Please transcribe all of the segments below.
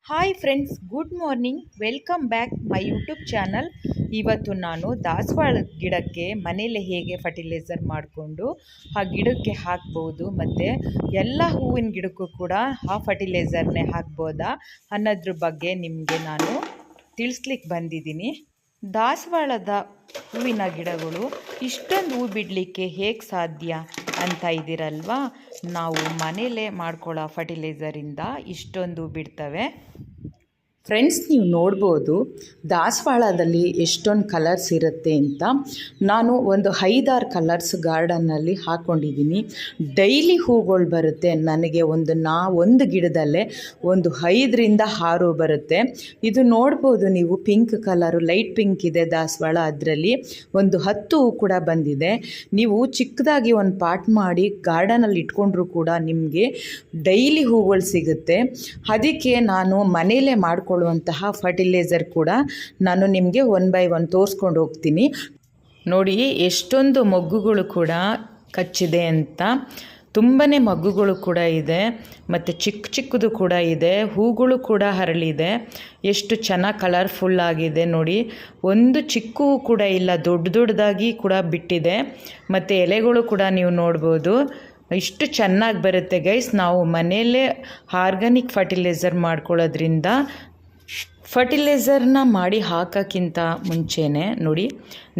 Hi friends, good morning. Welcome back my YouTube channel. ಇವತ್ತು ನಾನು ದಾಸವಾಳ ಗಿಡಕ್ಕೆ ಮನೇಲಿ ಹೇಗೆ ಫರ್ಟಿಲೈಸರ್ ಮಾಡಿಕೊಂಡು ಆ ಗಿಡಕ್ಕೆ ಹಾಕ್ಬೋದು ಮತ್ತು ಎಲ್ಲ ಹೂವಿನ ಗಿಡಕ್ಕೂ ಕೂಡ ಆ ಫರ್ಟಿಲೈಸರ್ನೇ ಹಾಕ್ಬೋದಾ ಅನ್ನೋದ್ರ ಬಗ್ಗೆ ನಿಮಗೆ ನಾನು ತಿಳಿಸ್ಲಿಕ್ಕೆ ಬಂದಿದ್ದೀನಿ. ದಾಸವಾಳದ ಹೂವಿನ ಗಿಡಗಳು ಇಷ್ಟೊಂದು ಹೂ ಬಿಡಲಿಕ್ಕೆ ಹೇಗೆ ಸಾಧ್ಯ ಅಂತ ಇದ್ದೀರಲ್ವಾ? ನಾವು ಮನೇಲೇ ಮಾಡ್ಕೊಳ್ಳೋ ಫರ್ಟಿಲೈಸರಿಂದ ಇಷ್ಟೊಂದು ಬಿಡ್ತವೆ. ಫ್ರೆಂಡ್ಸ್, ನೀವು ನೋಡ್ಬೋದು ದಾಸವಾಳದಲ್ಲಿ ಎಷ್ಟೊಂದು ಕಲರ್ಸ್ ಇರುತ್ತೆ ಅಂತ. ನಾನು ಒಂದು 5-6 ಕಲರ್ಸ್ ಗಾರ್ಡನ್ನಲ್ಲಿ ಹಾಕ್ಕೊಂಡಿದ್ದೀನಿ. ಡೈಲಿ ಹೂಗಳು ಬರುತ್ತೆ ನನಗೆ. ಒಂದು ಗಿಡದಲ್ಲೇ ಒಂದು 5ರಿಂದ 6 ಬರುತ್ತೆ. ಇದು ನೋಡ್ಬೋದು ನೀವು, ಪಿಂಕ್ ಕಲರು, ಲೈಟ್ ಪಿಂಕ್ ಇದೆ ದಾಸವಾಳ. ಅದರಲ್ಲಿ ಒಂದು 10 ಹೂ ಕೂಡ ಬಂದಿದೆ. ನೀವು ಚಿಕ್ಕದಾಗಿ ಒಂದು ಪಾಟ್ ಮಾಡಿ ಗಾರ್ಡನಲ್ಲಿ ಇಟ್ಕೊಂಡ್ರೂ ಕೂಡ ನಿಮಗೆ ಡೈಲಿ ಹೂಗಳು ಸಿಗುತ್ತೆ. ಅದಕ್ಕೆ ನಾನು ಮನೇಲೇ ಮಾಡ್ಕೊಳ್ಳುವಂತಹ ಫರ್ಟಿಲೈಸರ್ ಕೂಡ ನಾನು ನಿಮಗೆ 1 by 1 ತೋರಿಸ್ಕೊಂಡು ಹೋಗ್ತೀನಿ. ನೋಡಿ ಎಷ್ಟೊಂದು ಮೊಗ್ಗುಗಳು ಕೂಡ ಕಚ್ಚಿದೆ ಅಂತ. ತುಂಬಾ ಮೊಗ್ಗುಗಳು ಕೂಡ ಇದೆ ಮತ್ತು ಚಿಕ್ಕದು ಕೂಡ ಇದೆ. ಹೂಗಳು ಕೂಡ ಹರಳಿದೆ. ಎಷ್ಟು ಚೆನ್ನಾಗಿ ಕಲರ್ಫುಲ್ ಆಗಿದೆ ನೋಡಿ. ಒಂದು ಚಿಕ್ಕ ಹೂ ಕೂಡ ಇಲ್ಲ, ದೊಡ್ಡದಾಗಿ ಕೂಡ ಬಿಟ್ಟಿದೆ. ಮತ್ತು ಎಲೆಗಳು ಕೂಡ ನೀವು ನೋಡ್ಬೋದು. ಇಷ್ಟು ಚೆನ್ನಾಗಿ ಬರುತ್ತೆ ಗೈಸ್. ನಾವು ಮನೆಯಲ್ಲೇ ಆರ್ಗಾನಿಕ್ ಫರ್ಟಿಲೈಸರ್ ಮಾಡ್ಕೊಳ್ಳೋದ್ರಿಂದ ಫರ್ಟಿಲೈಸರ್ನ ಮಾಡಿ ಹಾಕೋಕ್ಕಿಂತ ಮುಂಚೆನೇ ನೋಡಿ,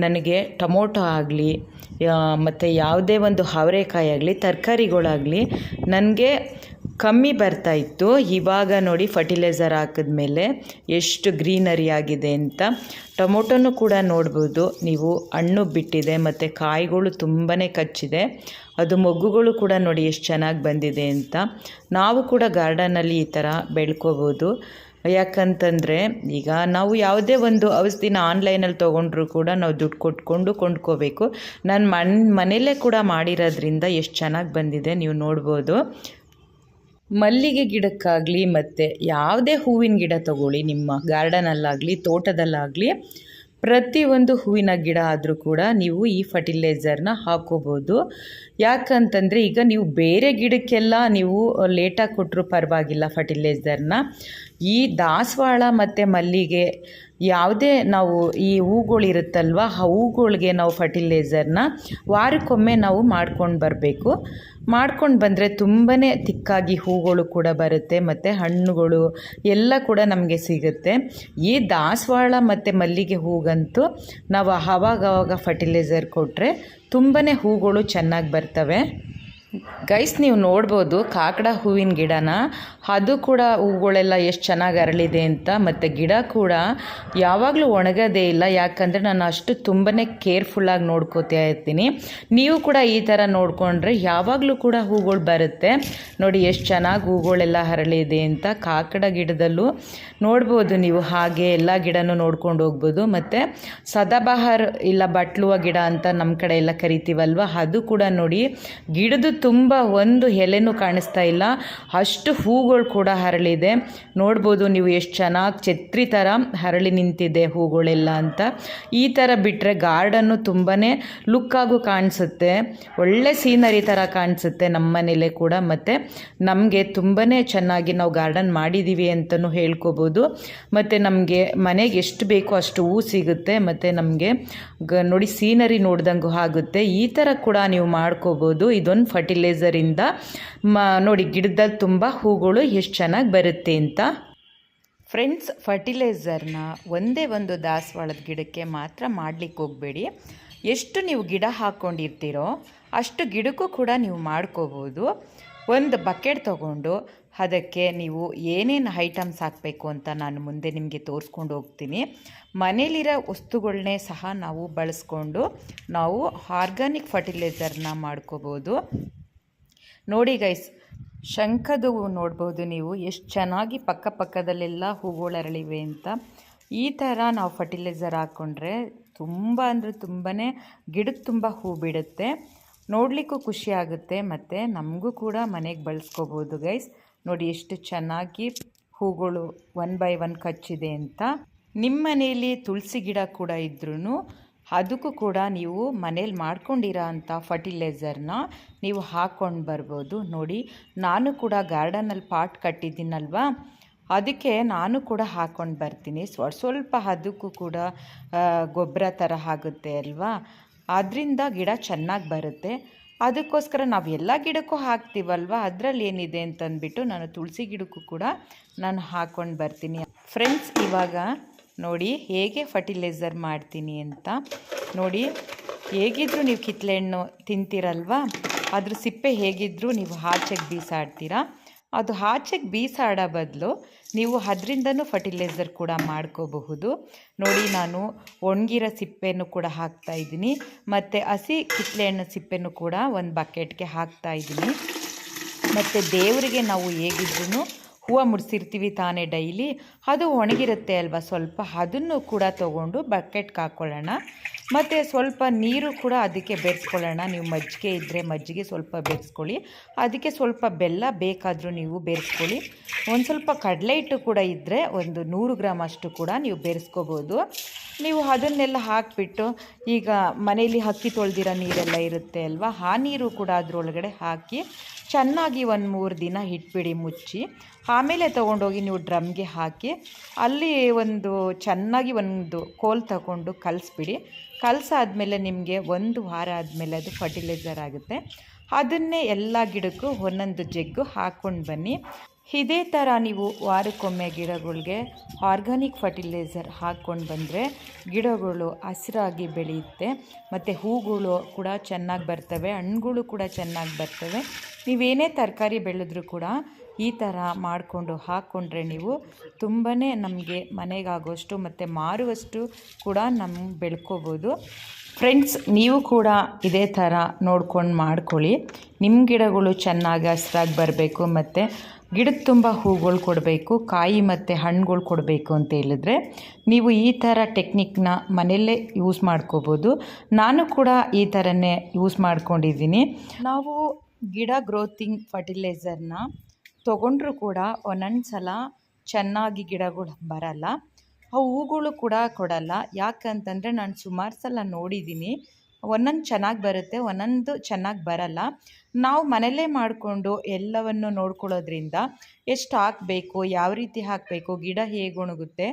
ನನಗೆ ಟೊಮೊಟೊ ಆಗಲಿ ಮತ್ತು ಯಾವುದೇ ಒಂದು ಅವರೆಕಾಯಿ ಆಗಲಿ, ತರಕಾರಿಗಳಾಗಲಿ ನನಗೆ ಕಮ್ಮಿ ಬರ್ತಾಯಿತ್ತು. ಇವಾಗ ನೋಡಿ ಫರ್ಟಿಲೈಸರ್ ಹಾಕಿದ್ಮೇಲೆ ಎಷ್ಟು ಗ್ರೀನರಿ ಆಗಿದೆ ಅಂತ. ಟೊಮೊಟೊನೂ ಕೂಡ ನೋಡ್ಬೋದು ನೀವು, ಹಣ್ಣು ಬಿಟ್ಟಿದೆ ಮತ್ತು ಕಾಯಿಗಳು ತುಂಬಾ ಕಚ್ಚಿದೆ. ಅದು ಮೊಗ್ಗುಗಳು ಕೂಡ ನೋಡಿ ಎಷ್ಟು ಚೆನ್ನಾಗಿ ಬಂದಿದೆ ಅಂತ. ನಾವು ಕೂಡ ಗಾರ್ಡನಲ್ಲಿ ಈ ಥರ ಬೆಳ್ಕೋಬೋದು. ಯಾಕಂತಂದರೆ ಈಗ ನಾವು ಯಾವುದೇ ಒಂದು ಔಷಧಿನ ಆನ್ಲೈನಲ್ಲಿ ತೊಗೊಂಡ್ರೂ ಕೂಡ ನಾವು ದುಡ್ಡು ಕೊಂಡ್ಕೋಬೇಕು. ನಾನು ಮನೆಯಲ್ಲೇ ಕೂಡ ಮಾಡಿರೋದ್ರಿಂದ ಎಷ್ಟು ಚೆನ್ನಾಗಿ ಬಂದಿದೆ ನೀವು ನೋಡ್ಬೋದು. ಮಲ್ಲಿಗೆ ಗಿಡಕ್ಕಾಗಲಿ ಮತ್ತು ಯಾವುದೇ ಹೂವಿನ ಗಿಡ ತಗೊಳ್ಳಿ, ನಿಮ್ಮ ಗಾರ್ಡನಲ್ಲಾಗಲಿ ತೋಟದಲ್ಲಾಗಲಿ, ಪ್ರತಿಯೊಂದು ಹೂವಿನ ಗಿಡ ಆದರೂ ಕೂಡ ನೀವು ಈ ಫರ್ಟಿಲೈಸರ್ನ ಹಾಕೋಬೋದು. ಯಾಕಂತಂದರೆ ಈಗ ನೀವು ಬೇರೆ ಗಿಡಕ್ಕೆಲ್ಲ ನೀವು ಲೇಟಾಗಿ ಕೊಟ್ಟರು ಪರವಾಗಿಲ್ಲ ಫರ್ಟಿಲೈಸರ್ನ. ಈ ದಾಸವಾಳ ಮತ್ತು ಮಲ್ಲಿಗೆ ಯಾವುದೇ ನಾವು ಈ ಹೂಗಳಿರುತ್ತಲ್ವ, ಆ ಹೂಗಳಿಗೆ ನಾವು ಫರ್ಟಿಲೈಸರ್ನ ವಾರಕ್ಕೊಮ್ಮೆ ನಾವು ಮಾಡ್ಕೊಂಡು ಬರಬೇಕು. ಮಾಡ್ಕೊಂಡು ಬಂದರೆ ತುಂಬಾ ತಿಕ್ಕಾಗಿ ಹೂಗಳು ಕೂಡ ಬರುತ್ತೆ ಮತ್ತು ಹಣ್ಣುಗಳು ಎಲ್ಲ ಕೂಡ ನಮಗೆ ಸಿಗುತ್ತೆ. ಈ ದಾಸವಾಳ ಮತ್ತು ಮಲ್ಲಿಗೆ ಹೂಗಂತೂ ನಾವು ಆವಾಗವಾಗ ಫರ್ಟಿಲೈಸರ್ ಕೊಟ್ಟರೆ ತುಂಬಾ ಹೂಗಳು ಚೆನ್ನಾಗಿ ಬರ್ತವೆ. ಗೈಸ್, ನೀವು ನೋಡ್ಬೋದು ಕಾಕಡ ಹೂವಿನ ಗಿಡನ, ಅದು ಕೂಡ ಹೂಗಳೆಲ್ಲ ಎಷ್ಟು ಚೆನ್ನಾಗಿ ಅರಳಿದೆ ಅಂತ. ಮತ್ತು ಗಿಡ ಕೂಡ ಯಾವಾಗಲೂ ಒಣಗೋದೇ ಇಲ್ಲ. ಯಾಕಂದರೆ ನಾನು ಅಷ್ಟು ತುಂಬಾ ಕೇರ್ಫುಲ್ಲಾಗಿ ನೋಡ್ಕೋತಾ ಇರ್ತೀನಿ. ನೀವು ಕೂಡ ಈ ಥರ ನೋಡಿಕೊಂಡ್ರೆ ಯಾವಾಗಲೂ ಕೂಡ ಹೂಗಳು ಬರುತ್ತೆ. ನೋಡಿ ಎಷ್ಟು ಚೆನ್ನಾಗಿ ಹೂಗಳೆಲ್ಲ ಹರಳಿದೆ ಅಂತ. ಕಾಕಡ ಗಿಡದಲ್ಲೂ ನೋಡ್ಬೋದು ನೀವು. ಹಾಗೆ ಎಲ್ಲ ಗಿಡನೂ ನೋಡ್ಕೊಂಡು ಹೋಗ್ಬೋದು. ಮತ್ತು ಸದಾಬಹಾರ್ ಇಲ್ಲ ಬಟ್ಲುವ ಗಿಡ ಅಂತ ನಮ್ಮ ಕಡೆ ಎಲ್ಲ ಕರಿತೀವಲ್ವ, ಅದು ಕೂಡ ನೋಡಿ ಗಿಡದ ತುಂಬ ಒಂದು ಎಲೆನೂ ಕಾಣಿಸ್ತಾ ಇಲ್ಲ, ಅಷ್ಟು ಹೂಗಳು ಕೂಡ ಹರಳಿದೆ. ನೋಡ್ಬೋದು ನೀವು ಎಷ್ಟು ಚೆನ್ನಾಗಿ ಛತ್ರಿ ಥರ ಹರಳಿ ನಿಂತಿದೆ ಹೂಗಳೆಲ್ಲ ಅಂತ. ಈ ಥರ ಬಿಟ್ಟರೆ ಗಾರ್ಡನ್ನು ತುಂಬಾ ಲುಕ್ಕಾಗೂ ಕಾಣಿಸುತ್ತೆ, ಒಳ್ಳೆ ಸೀನರಿ ಥರ ಕಾಣಿಸುತ್ತೆ ನಮ್ಮ ಮನೇಲೆ ಕೂಡ. ಮತ್ತು ನಮಗೆ ತುಂಬಾ ಚೆನ್ನಾಗಿ ನಾವು ಗಾರ್ಡನ್ ಮಾಡಿದ್ದೀವಿ ಅಂತಲೂ ಹೇಳ್ಕೊಬೋದು. ಮತ್ತು ನಮಗೆ ಮನೆಗೆ ಎಷ್ಟು ಬೇಕೋ ಅಷ್ಟು ಹೂ ಸಿಗುತ್ತೆ. ಮತ್ತು ನಮಗೆ ನೋಡಿ ಸೀನರಿ ನೋಡ್ದಂಗೂ ಆಗುತ್ತೆ. ಈ ಥರ ಕೂಡ ನೀವು ಮಾಡ್ಕೋಬೋದು. ಇದೊಂದು ಫರ್ಟಿಲೈಸರಿಂದ ನೋಡಿ ಗಿಡದಲ್ಲಿ ತುಂಬ ಹೂಗಳು ಎಷ್ಟು ಚೆನ್ನಾಗಿ ಬರುತ್ತೆ ಅಂತ. ಫ್ರೆಂಡ್ಸ್, ಫರ್ಟಿಲೈಸರ್ನ ಒಂದೇ ಒಂದು ದಾಸವಾಳದ ಗಿಡಕ್ಕೆ ಮಾತ್ರ ಮಾಡಲಿಕ್ಕೆ ಹೋಗಬೇಡಿ. ಎಷ್ಟು ನೀವು ಗಿಡ ಹಾಕ್ಕೊಂಡಿರ್ತೀರೋ ಅಷ್ಟು ಗಿಡಕ್ಕೂ ಕೂಡ ನೀವು ಮಾಡ್ಕೋಬೋದು. ಒಂದು ಬಕೆಟ್ ತೊಗೊಂಡು ಅದಕ್ಕೆ ನೀವು ಏನೇನು ಐಟಮ್ಸ್ ಹಾಕಬೇಕು ಅಂತ ನಾನು ಮುಂದೆ ನಿಮಗೆ ತೋರಿಸ್ಕೊಂಡು ಹೋಗ್ತೀನಿ. ಮನೇಲಿರೋ ವಸ್ತುಗಳನ್ನೇ ಸಹ ನಾವು ಬಳಸ್ಕೊಂಡು ನಾವು ಆರ್ಗಾನಿಕ್ ಫರ್ಟಿಲೈಸರ್ನ ಮಾಡ್ಕೋಬೋದು. ನೋಡಿ ಗೈಸ್, ಶಂಖದ ಹೂವು ನೋಡ್ಬೋದು ನೀವು, ಎಷ್ಟು ಚೆನ್ನಾಗಿ ಪಕ್ಕದಲ್ಲೆಲ್ಲ ಹೂಗಳು ಅರಳಿವೆ ಅಂತ. ಈ ಥರ ನಾವು ಫರ್ಟಿಲೈಸರ್ ಹಾಕ್ಕೊಂಡ್ರೆ ತುಂಬ ಅಂದರೆ ತುಂಬಾ ಗಿಡಕ್ಕೆ ತುಂಬ ಹೂ ಬಿಡುತ್ತೆ. ನೋಡಲಿಕ್ಕೂ ಖುಷಿ ಆಗುತ್ತೆ ಮತ್ತು ನಮಗೂ ಕೂಡ ಮನೆಗೆ ಬಳಸ್ಕೋಬೋದು ಗೈಸ್. ನೋಡಿ ಎಷ್ಟು ಚೆನ್ನಾಗಿ ಹೂಗಳು 1 by 1 ಕಚ್ಚಿದೆ ಅಂತ. ನಿಮ್ಮ ಮನೆಯಲ್ಲಿ ತುಳಸಿ ಗಿಡ ಕೂಡ ಇದ್ರೂ ಅದಕ್ಕೂ ಕೂಡ ನೀವು ಮನೇಲಿ ಮಾಡ್ಕೊಂಡಿರೋ ಅಂಥ ಫರ್ಟಿಲೈಸರ್ನ ನೀವು ಹಾಕ್ಕೊಂಡು ಬರ್ಬೋದು. ನೋಡಿ, ನಾನು ಕೂಡ ಗಾರ್ಡನಲ್ಲಿ ಪಾಟ್ ಕಟ್ಟಿದ್ದೀನಲ್ವ, ಅದಕ್ಕೆ ನಾನು ಕೂಡ ಹಾಕ್ಕೊಂಡು ಬರ್ತೀನಿ. ಸ್ವಲ್ಪ ಅದಕ್ಕೂ ಕೂಡ ಗೊಬ್ಬರ ಥರ ಆಗುತ್ತೆ ಅಲ್ವಾ, ಅದರಿಂದ ಗಿಡ ಚೆನ್ನಾಗಿ ಬರುತ್ತೆ. ಅದಕ್ಕೋಸ್ಕರ ನಾವು ಎಲ್ಲ ಗಿಡಕ್ಕೂ ಹಾಕ್ತೀವಲ್ವ, ಅದರಲ್ಲಿ ಏನಿದೆ ಅಂತಂದ್ಬಿಟ್ಟು ನಾನು ತುಳಸಿ ಗಿಡಕ್ಕೂ ಕೂಡ ನಾನು ಹಾಕ್ಕೊಂಡು ಬರ್ತೀನಿ. ಫ್ರೆಂಡ್ಸ್, ಇವಾಗ ನೋಡಿ ಹೇಗೆ ಫರ್ಟಿಲೈಸರ್ ಮಾಡ್ತೀನಿ ಅಂತ. ನೋಡಿ, ಹೇಗಿದ್ದರೂ ನೀವು ಕಿತ್ತಳೆ ಹಣ್ಣು ತಿಂತೀರಲ್ವ, ಅದ್ರ ಸಿಪ್ಪೆ ಹೇಗಿದ್ದರೂ ನೀವು ಆಚೆಗೆ ಬೀಸಾಡ್ತೀರಾ. ಅದು ಆಚೆಗೆ ಬೀಸಾಡೋ ಬದಲು ನೀವು ಅದರಿಂದನೂ ಫರ್ಟಿಲೈಸರ್ ಕೂಡ ಮಾಡ್ಕೋಬಹುದು. ನೋಡಿ, ನಾನು ಒಣಗಿರೋ ಸಿಪ್ಪೆನೂ ಕೂಡ ಹಾಕ್ತಾಯಿದ್ದೀನಿ, ಮತ್ತು ಹಸಿ ಕಿತ್ತಳೆ ಹಣ್ಣು ಸಿಪ್ಪೆನೂ ಕೂಡ ಒಂದು ಬಕೆಟ್ಗೆ ಹಾಕ್ತಾಯಿದ್ದೀನಿ. ಮತ್ತು ದೇವರಿಗೆ ನಾವು ಹೇಗಿದ್ರೂ ಹೂವು ಮುಡಿಸಿರ್ತೀವಿ ತಾನೇ ಡೈಲಿ, ಅದು ಒಣಗಿರುತ್ತೆ ಅಲ್ವಾ ಸ್ವಲ್ಪ, ಅದನ್ನು ಕೂಡ ತೊಗೊಂಡು ಬಕೆಟ್ಗೆ ಹಾಕ್ಕೊಳ್ಳೋಣ. ಮತ್ತು ಸ್ವಲ್ಪ ನೀರು ಕೂಡ ಅದಕ್ಕೆ ಬೆರೆಸ್ಕೊಳ್ಳೋಣ. ನೀವು ಮಜ್ಜಿಗೆ ಇದ್ದರೆ ಮಜ್ಜಿಗೆ ಸ್ವಲ್ಪ ಬೆರೆಸ್ಕೊಳ್ಳಿ, ಅದಕ್ಕೆ ಸ್ವಲ್ಪ ಬೆಲ್ಲ ಬೇಕಾದರೂ ನೀವು ಬೆರೆಸ್ಕೊಳ್ಳಿ. ಒಂದು ಸ್ವಲ್ಪ ಕಡಲೆ ಹಿಟ್ಟು ಕೂಡ ಇದ್ದರೆ ಒಂದು 100 ಗ್ರಾಮ್ ಅಷ್ಟು ಕೂಡ ನೀವು ಬೆರೆಸ್ಕೋಬೋದು. ನೀವು ಅದನ್ನೆಲ್ಲ ಹಾಕಿಬಿಟ್ಟು, ಈಗ ಮನೇಲಿ ಅಕ್ಕಿ ತೊಳೆದಿರೋ ನೀರೆಲ್ಲ ಇರುತ್ತೆ ಅಲ್ವಾ, ಆ ನೀರು ಕೂಡ ಅದರೊಳಗಡೆ ಹಾಕಿ ಚೆನ್ನಾಗಿ ಒಂದು 3 ದಿನ ಇಟ್ಬಿಡಿ ಮುಚ್ಚಿ. ಆಮೇಲೆ ತೊಗೊಂಡೋಗಿ ನೀವು ಡ್ರಮ್ಗೆ ಹಾಕಿ ಅಲ್ಲಿ ಚೆನ್ನಾಗಿ ಒಂದು ಕೋಲ್ ತಗೊಂಡು ಕಲಿಸ್ಬಿಡಿ. ಕಲಸಾದ್ಮೇಲೆ ನಿಮಗೆ 1 ವಾರ ಆದಮೇಲೆ ಅದು ಫರ್ಟಿಲೈಸರ್ ಆಗುತ್ತೆ. ಅದನ್ನೇ ಎಲ್ಲ ಗಿಡಕ್ಕೂ ಒಂದೊಂದು ಜಗ್ಗು ಹಾಕ್ಕೊಂಡು ಬನ್ನಿ. ಇದೇ ಥರ ನೀವು ವಾರಕ್ಕೊಮ್ಮೆ ಗಿಡಗಳಿಗೆ ಆರ್ಗಾನಿಕ್ ಫರ್ಟಿಲೈಸರ್ ಹಾಕ್ಕೊಂಡು ಬಂದರೆ ಗಿಡಗಳು ಹಸಿರಾಗಿ ಬೆಳೆಯುತ್ತೆ, ಮತ್ತು ಹೂಗಳು ಕೂಡ ಚೆನ್ನಾಗಿ ಬರ್ತವೆ, ಹಣ್ಣುಗಳು ಕೂಡ ಚೆನ್ನಾಗಿ ಬರ್ತವೆ. ನೀವೇನೇ ತರಕಾರಿ ಬೆಳೆದ್ರೂ ಕೂಡ ಈ ಥರ ಮಾಡಿಕೊಂಡು ಹಾಕ್ಕೊಂಡ್ರೆ ನೀವು ತುಂಬಾ ನಮಗೆ ಮನೆಗಾಗೋಷ್ಟು ಮತ್ತು ಮಾರುವಷ್ಟು ಕೂಡ ಬೆಳ್ಕೋಬೋದು. ಫ್ರೆಂಡ್ಸ್, ನೀವು ಕೂಡ ಇದೇ ಥರ ನೋಡ್ಕೊಂಡು ಮಾಡ್ಕೊಳ್ಳಿ. ನಿಮ್ಮ ಗಿಡಗಳು ಚೆನ್ನಾಗಿ ಹಸ್ರಾಗಿ ಬರಬೇಕು, ಮತ್ತು ಗಿಡದ ತುಂಬ ಹೂಗಳು ಕೊಡಬೇಕು, ಕಾಯಿ ಮತ್ತು ಹಣ್ಣುಗಳು ಕೊಡಬೇಕು ಅಂತ ಹೇಳಿದ್ರೆ ನೀವು ಈ ಥರ ಟೆಕ್ನಿಕ್ನ ಮನೆಯಲ್ಲೇ ಯೂಸ್ ಮಾಡ್ಕೋಬೋದು. ನಾನು ಕೂಡ ಈ ಥರನೇ ಯೂಸ್ ಮಾಡ್ಕೊಂಡಿದ್ದೀನಿ. ನಾವು ಗಿಡ ಗ್ರೋತಿಂಗ್ ಫರ್ಟಿಲೈಸರ್ನ ತೊಗೊಂಡ್ರೂ ಕೂಡ ಒಂದೊಂದು ಸಲ ಚೆನ್ನಾಗಿ ಗಿಡಗಳು ಬರಲ್ಲ, ಆ ಹೂಗಳು ಕೂಡ ಕೊಡಲ್ಲ. ಯಾಕಂತಂದರೆ ನಾನು ಸುಮಾರು ಸಲ ನೋಡಿದ್ದೀನಿ, ಒಂದೊಂದು ಚೆನ್ನಾಗಿ ಬರುತ್ತೆ, ಒಂದೊಂದು ಚೆನ್ನಾಗಿ ಬರಲ್ಲ. ನಾವು ಮನೆಯಲ್ಲೇ ಮಾಡಿಕೊಂಡು ಎಲ್ಲವನ್ನು ನೋಡ್ಕೊಳ್ಳೋದ್ರಿಂದ ಎಷ್ಟು ಹಾಕಬೇಕು, ಯಾವ ರೀತಿ ಹಾಕಬೇಕು, ಗಿಡ ಹೇಗೆ ಒಣಗುತ್ತೆ,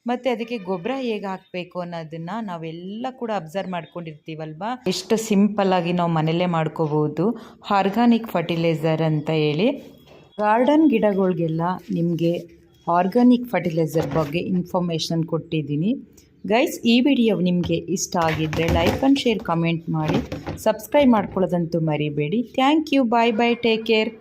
ಮತ್ತು ಅದಕ್ಕೆ ಗೊಬ್ಬರ ಹೇಗೆ ಹಾಕಬೇಕು ಅನ್ನೋದನ್ನು ನಾವೆಲ್ಲ ಕೂಡ ಅಬ್ಸರ್ವ್ ಮಾಡ್ಕೊಂಡಿರ್ತೀವಲ್ವ. ಎಷ್ಟು ಸಿಂಪಲ್ಲಾಗಿ ನಾವು ಮನೆಯಲ್ಲೇ ಮಾಡ್ಕೋಬೋದು ಆರ್ಗಾನಿಕ್ ಫರ್ಟಿಲೈಸರ್ ಅಂತ ಹೇಳಿ. ಗಾರ್ಡನ್ ಗಿಡಗಳಿಗೆಲ್ಲ ನಿಮಗೆ ಆರ್ಗಾನಿಕ್ ಫರ್ಟಿಲೈಸರ್ ಬಗ್ಗೆ ಇನ್ಫಾರ್ಮೇಷನ್ ಕೊಟ್ಟಿದ್ದೀನಿ. ಗೈಸ್, ಈ ವಿಡಿಯೋ ನಿಮಗೆ ಇಷ್ಟ ಆಗಿದ್ದರೆ ಲೈಕ್ ಆ್ಯಂಡ್ ಶೇರ್, ಕಮೆಂಟ್ ಮಾಡಿ, ಸಬ್ಸ್ಕ್ರೈಬ್ ಮಾಡ್ಕೊಳ್ಳೋದಂತೂ ಮರಿಬೇಡಿ. Thank you, bye bye, take care.